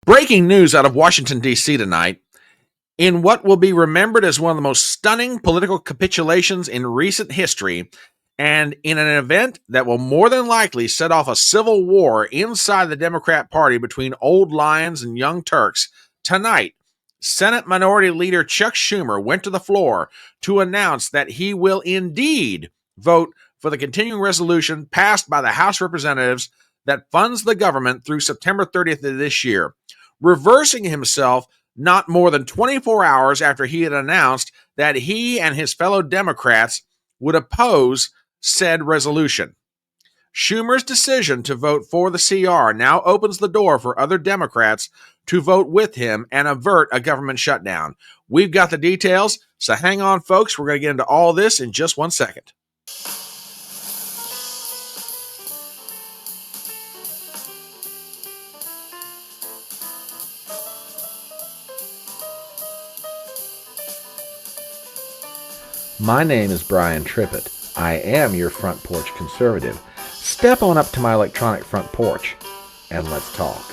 Breaking news out of Washington, D.C. tonight. In what will be remembered as one of the most stunning political capitulations in recent history, and in an event that will more than likely set off a civil war inside the Democrat Party between old lions and young Turks, tonight, Senate Minority Leader Chuck Schumer went to the floor to announce that he will indeed vote for the continuing resolution passed by the House of Representatives that funds the government through September 30th of this year, reversing himself not more than 24 hours after he had announced that he and his fellow Democrats would oppose said resolution. Schumer's decision to vote for the CR now opens the door for other Democrats to vote with him and avert a government shutdown. We've got the details, so hang on, folks. We're going to get into all this in just 1 second. My name is Brian Trippett. I am your front porch conservative. Step on up to my electronic front porch and let's talk.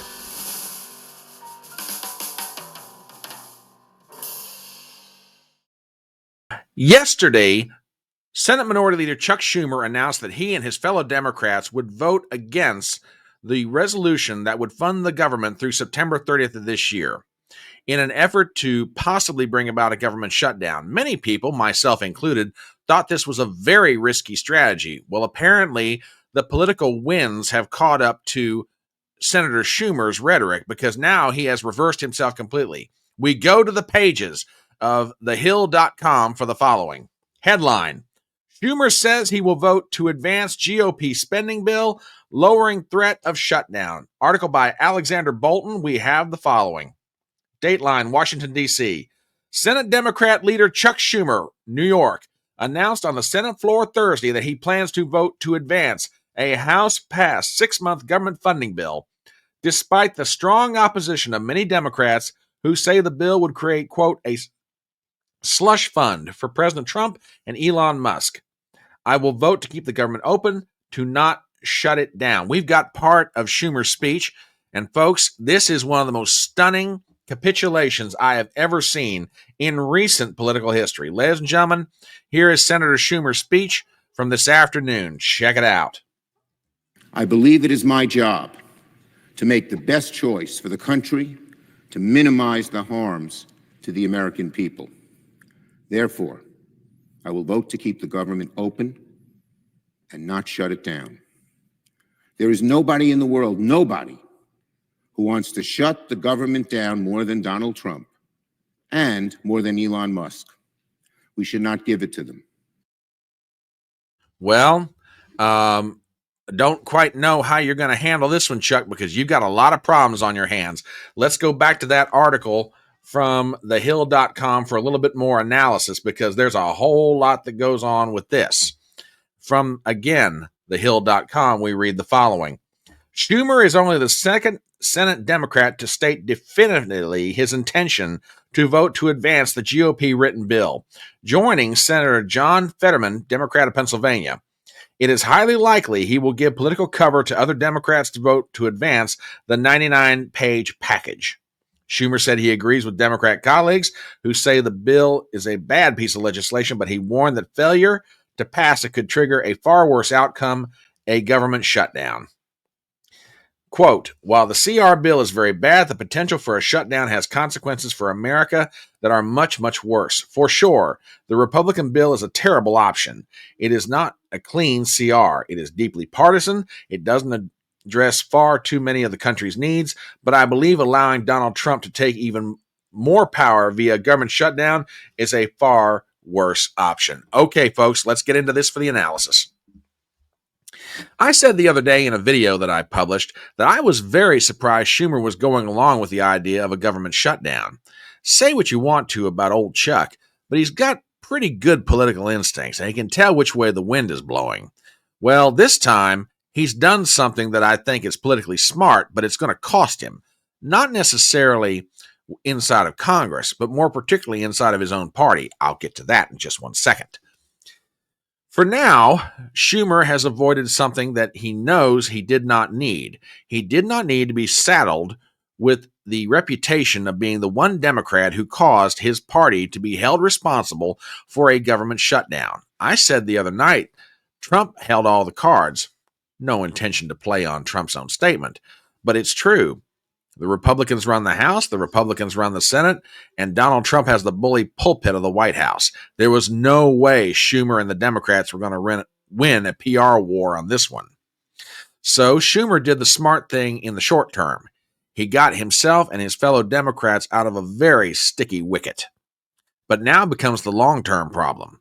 Yesterday, Senate Minority Leader Chuck Schumer announced that he and his fellow Democrats would vote against the resolution that would fund the government through September 30th of this year, in an effort to possibly bring about a government shutdown. Many people, myself included, thought this was a very risky strategy. Well, apparently, the political winds have caught up to Senator Schumer's rhetoric because now he has reversed himself completely. We go to the pages of thehill.com for the following. Headline: Schumer says he will vote to advance GOP spending bill, lowering threat of shutdown. Article by Alexander Bolton. We have the following. Dateline, Washington, D.C. Senate Democrat leader Chuck Schumer, New York, announced on the Senate floor Thursday that he plans to vote to advance a House-passed 6-month government funding bill, despite the strong opposition of many Democrats who say the bill would create, quote, a slush fund for President Trump and Elon Musk. I will vote to keep the government open, to not shut it down. We've got part of Schumer's speech, and folks, this is one of the most stunning capitulations I have ever seen in recent political history. Ladies and gentlemen, here is Senator Schumer's speech from this afternoon. Check it out. I believe it is my job to make the best choice for the country, to minimize the harms to the American people. Therefore, I will vote to keep the government open and not shut it down. There is nobody in the world, nobody, who wants to shut the government down more than Donald Trump and more than Elon Musk. We should not give it to them. Well, don't quite know how you're going to handle this one, Chuck, because you've got a lot of problems on your hands. Let's go back to that article from thehill.com for a little bit more analysis, because there's a whole lot that goes on with this. From, again, thehill.com, we read the following. Schumer is only the second Senate Democrat to state definitively his intention to vote to advance the GOP written bill, joining Senator John Fetterman, Democrat of Pennsylvania. It is highly likely he will give political cover to other Democrats to vote to advance the 99-page package. Schumer said he agrees with Democrat colleagues who say the bill is a bad piece of legislation, but he warned that failure to pass it could trigger a far worse outcome, a government shutdown. Quote, while the CR bill is very bad, the potential for a shutdown has consequences for America that are much, much worse. For sure, the Republican bill is a terrible option. It is not a clean CR. It is deeply partisan. It doesn't address far too many of the country's needs, but I believe allowing Donald Trump to take even more power via government shutdown is a far worse option. Okay, folks, let's get into this for the analysis. I said the other day in a video that I published that I was very surprised Schumer was going along with the idea of a government shutdown. Say what you want to about old Chuck, but he's got pretty good political instincts, and he can tell which way the wind is blowing. Well, this time, he's done something that I think is politically smart, but it's going to cost him. Not necessarily inside of Congress, but more particularly inside of his own party. I'll get to that in just 1 second. For now, Schumer has avoided something that he knows he did not need. He did not need to be saddled with the reputation of being the one Democrat who caused his party to be held responsible for a government shutdown. I said the other night, Trump held all the cards. No intention to play on Trump's own statement, but it's true. The Republicans run the House, the Republicans run the Senate, and Donald Trump has the bully pulpit of the White House. There was no way Schumer and the Democrats were going to win a PR war on this one. So Schumer did the smart thing in the short term. He got himself and his fellow Democrats out of a very sticky wicket. But now becomes the long-term problem.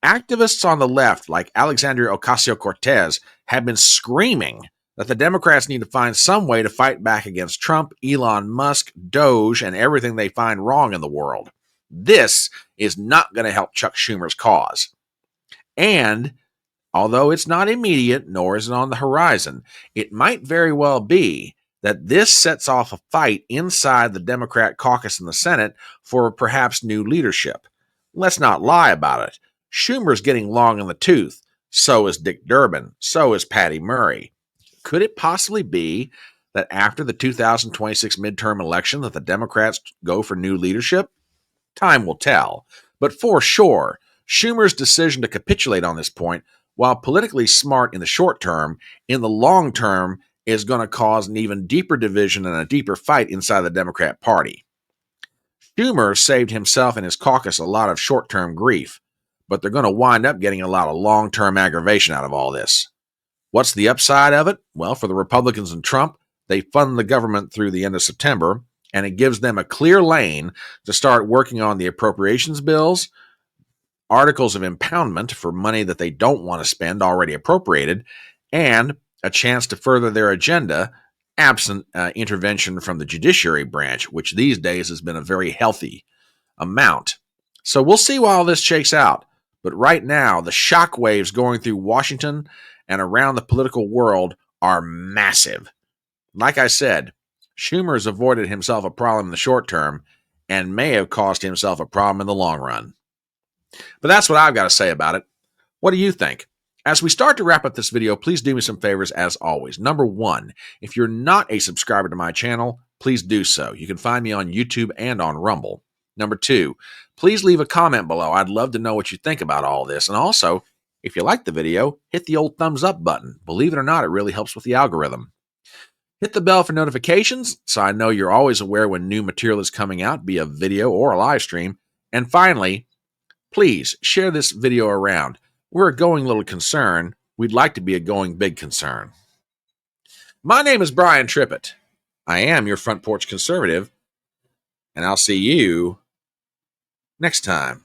Activists on the left, like Alexandria Ocasio-Cortez, have been screaming that the Democrats need to find some way to fight back against Trump, Elon Musk, Doge, and everything they find wrong in the world. This is not going to help Chuck Schumer's cause. And although it's not immediate, nor is it on the horizon, it might very well be that this sets off a fight inside the Democrat caucus in the Senate for perhaps new leadership. Let's not lie about it. Schumer's getting long in the tooth. So is Dick Durbin. So is Patty Murray. Could it possibly be that after the 2026 midterm election that the Democrats go for new leadership? Time will tell. But for sure, Schumer's decision to capitulate on this point, while politically smart in the short term, in the long term is going to cause an even deeper division and a deeper fight inside the Democrat Party. Schumer saved himself and his caucus a lot of short-term grief, but they're going to wind up getting a lot of long-term aggravation out of all this. What's the upside of it? Well, for the Republicans and Trump, they fund the government through the end of September, and it gives them a clear lane to start working on the appropriations bills, articles of impoundment for money that they don't want to spend already appropriated, and a chance to further their agenda absent intervention from the judiciary branch, which these days has been a very healthy amount. So we'll see how all this shakes out. But right now, the shockwaves going through Washington and around the political world are massive. Like I said, Schumer has avoided himself a problem in the short term and may have caused himself a problem in the long run. But that's what I've got to say about it. What do you think? As we start to wrap up this video, please do me some favors as always. Number one, if you're not a subscriber to my channel, please do so. You can find me on YouTube and on Rumble. Number two, please leave a comment below. I'd love to know what you think about all this. And also, if you like the video, hit the old thumbs up button. Believe it or not, it really helps with the algorithm. Hit the bell for notifications so I know you're always aware when new material is coming out, be a video or a live stream. And finally, please share this video around. We're a going little concern. We'd like to be a going big concern. My name is Brian Trippett. I am your front porch conservative, and I'll see you next time.